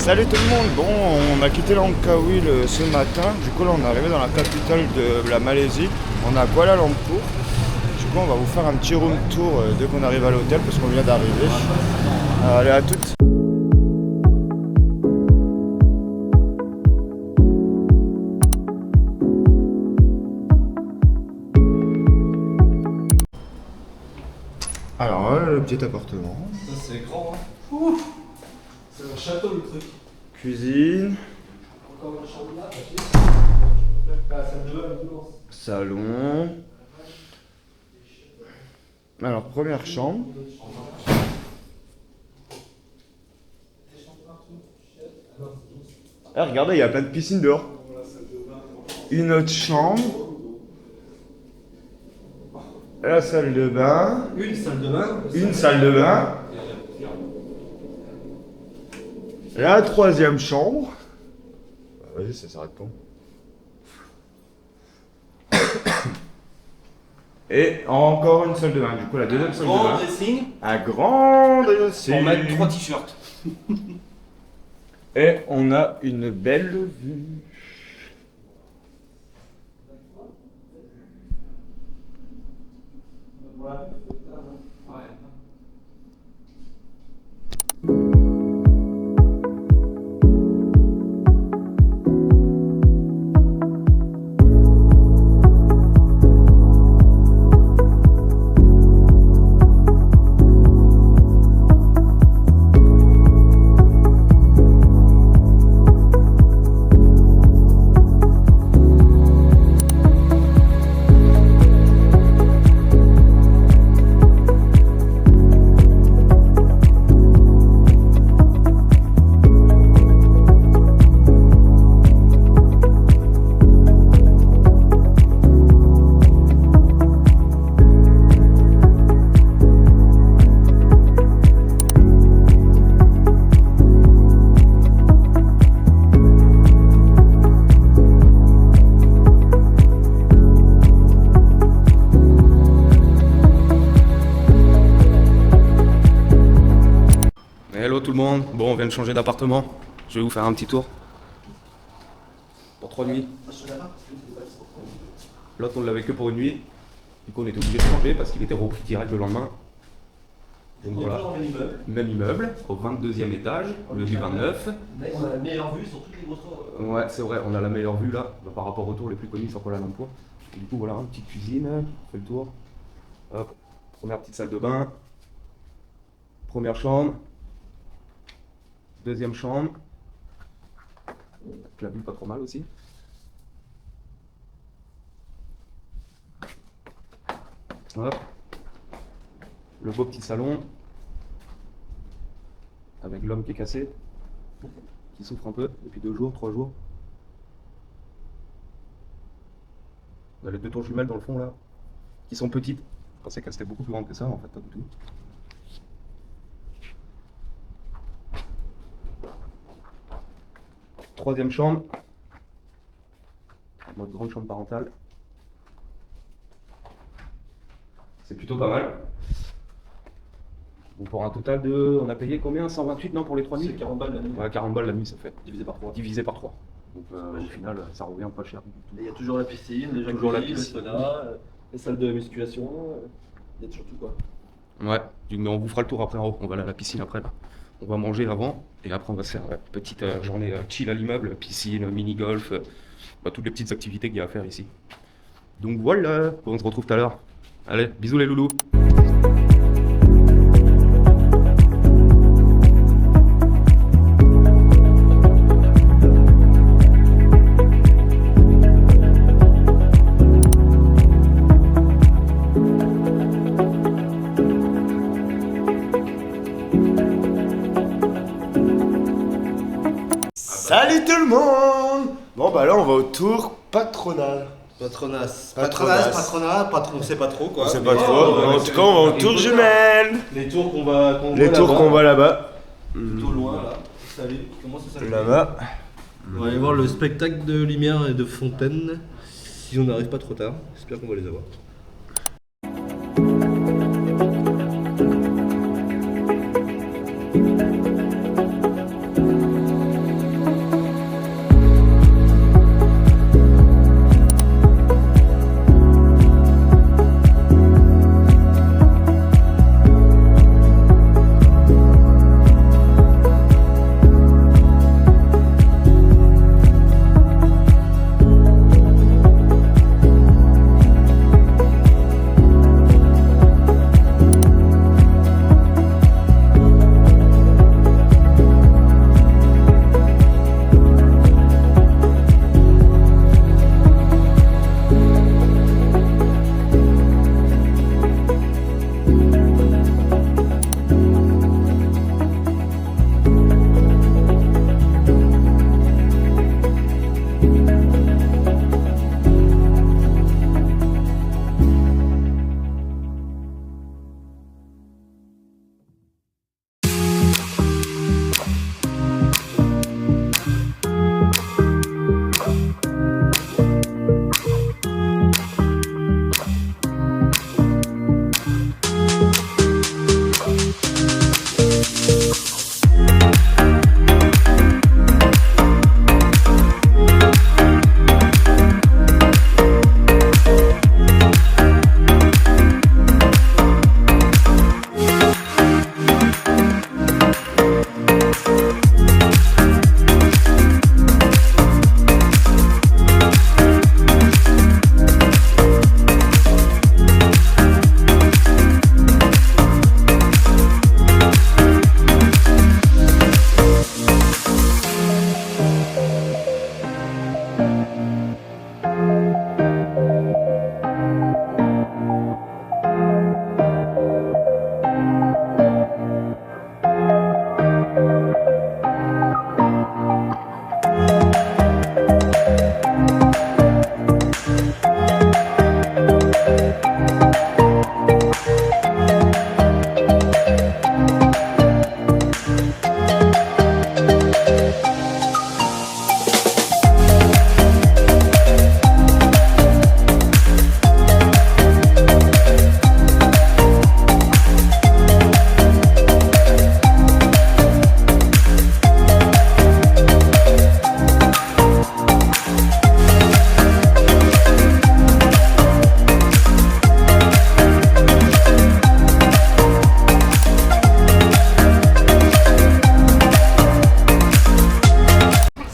Salut tout le monde. Bon, on a quitté Langkawi ce matin. Du coup là on est arrivé dans la capitale de la Malaisie. On est à Kuala Lumpur. Du coup on va vous faire un petit room tour dès qu'on arrive à l'hôtel parce qu'on vient d'arriver. Allez, à toutes. Alors voilà le petit appartement. Ça c'est grand, hein. Ouh, c'est un château le truc. Cuisine. Encore une chambre là, la salle de bain, immense. Salon. Alors première chambre. Ah, regardez, il y a plein de piscines dehors. Une autre chambre. La salle de bain. Une salle de bain. Une salle de bain. La troisième chambre. Vas-y, ça s'arrête pas. Et encore une salle de bain. Du coup, la deuxième salle de Grand bain. dressing. Un grand dressing. Pour mettre 3 t-shirts. Et on a une belle vue. Hello tout le monde, bon on vient de changer d'appartement, je vais vous faire un petit tour. Pour 3 nuits. L'autre on l'avait que pour une nuit, du coup on était obligé de changer parce qu'il était repris direct le lendemain. Donc voilà, même immeuble, au 22e étage, le du 29. Mec, on a la meilleure vue sur toutes les grosses tours. Ouais c'est vrai, on a la meilleure vue là, par rapport aux tours les plus connus sur Kuala Lumpur. Et du coup voilà, une petite cuisine, on fait le tour. Hop, première petite salle de bain, première chambre. Deuxième chambre. La vue pas trop mal aussi. Hop. Le beau petit salon. Avec l'homme qui est cassé. Qui souffre un peu depuis 2 jours, 3 jours. On a les 2 tours jumelles dans le fond là. Qui sont petites. Je pensais qu'elles étaient beaucoup plus grandes que ça, en fait pas du tout. Troisième chambre, notre grande chambre parentale. C'est plutôt pas mal. Bon, pour un total de, on a payé combien? 128 non pour les 3 nuits? C'est 40 balles la nuit. Ouais, 40 balles la nuit ça fait. Divisé par 3. Divisé par 3. Donc au final ça revient pas cher du tout. Il y a toujours la piscine, les Toujours la jacuzzi, le piscine. sauna, les salles de musculation. Il y a toujours tout quoi. Ouais, mais on vous fera le tour après en haut. On va aller à la piscine après là. On va manger avant et après on va se faire une petite journée chill à l'immeuble, piscine, mini-golf, toutes les petites activités qu'il y a à faire ici. Donc voilà, on se retrouve tout à l'heure. Allez, bisous les loulous. Salut tout le monde. Bon bah là on va au tour patronal. Patronat, patron, on sait pas trop quoi. On sait pas Mais, trop, en tout cas on va au tour jumelles. jumelles. Les tours qu'on va Les tours qu'on voit là-bas. Plutôt loin là. Salut, comment ça s'appelle? Là-bas. On va aller voir le spectacle de lumière et de fontaine. Si on n'arrive pas trop tard, j'espère qu'on va les avoir.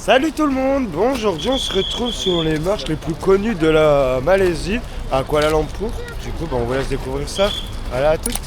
Salut tout le monde. Bon, aujourd'hui on se retrouve sur les marches les plus connues de la Malaisie, à Kuala Lumpur. Du coup, on vous laisse découvrir ça. Allez, à toutes.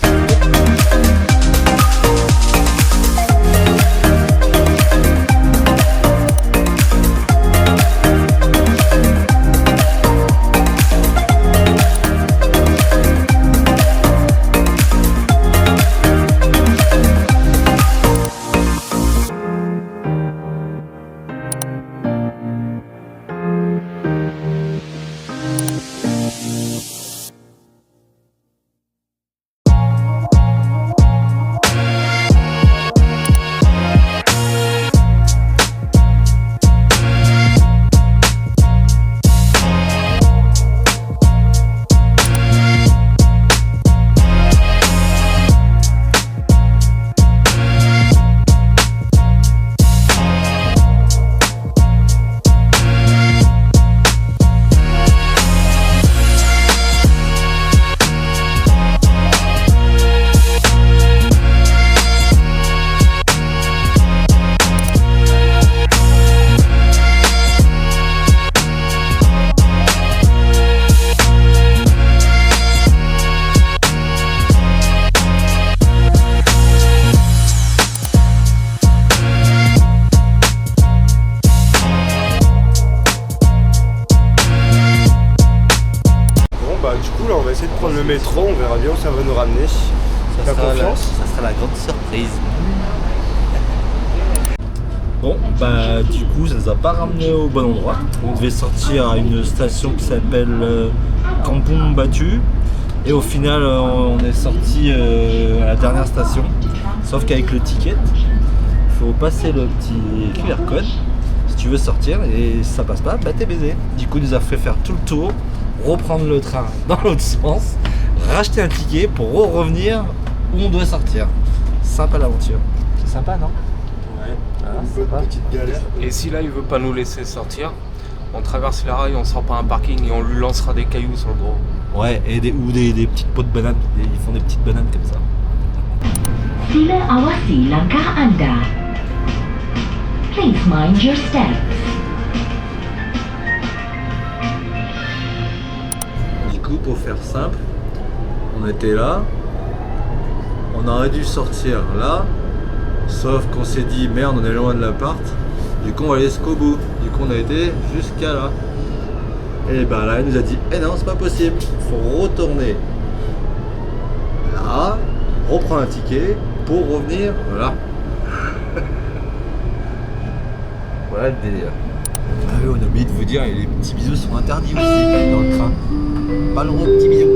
Du coup là on va essayer de prendre le métro, on verra bien où ça va nous ramener. T'as confiance? Ça sera la grande surprise. Bon, bah du coup ça nous a pas ramené au bon endroit. On devait sortir à une station qui s'appelle Kampong Batu. Et au final on est sorti à la dernière station. Sauf qu'avec le ticket, il faut passer le petit QR code si tu veux sortir et si ça passe pas, bah t'es baisé. Du coup il nous a fait faire tout le tour, reprendre le train dans l'autre sens, racheter un ticket pour revenir où on doit sortir. Sympa l'aventure. C'est sympa, non? Une petite galère. Et si là il veut pas nous laisser sortir, on traverse les rails, on sort par un parking et on lui lancera des cailloux sur le dos. Ouais, et des petites pots de bananes. Ils font des petites bananes comme ça. Sila awasi langkah Anda. Please mind your steps. Du coup, pour faire simple, on était là, on aurait dû sortir là, sauf qu'on s'est dit merde, on est loin de l'appart, du coup on va aller jusqu'au bout, du coup on a été jusqu'à là. Et ben là, elle nous a dit, eh non, c'est pas possible, faut retourner là, reprendre un ticket pour revenir, voilà. Voilà le délire. Ah oui, on a oublié de vous dire, les petits bisous sont interdits aussi dans le train. Pas le gros petit bisou.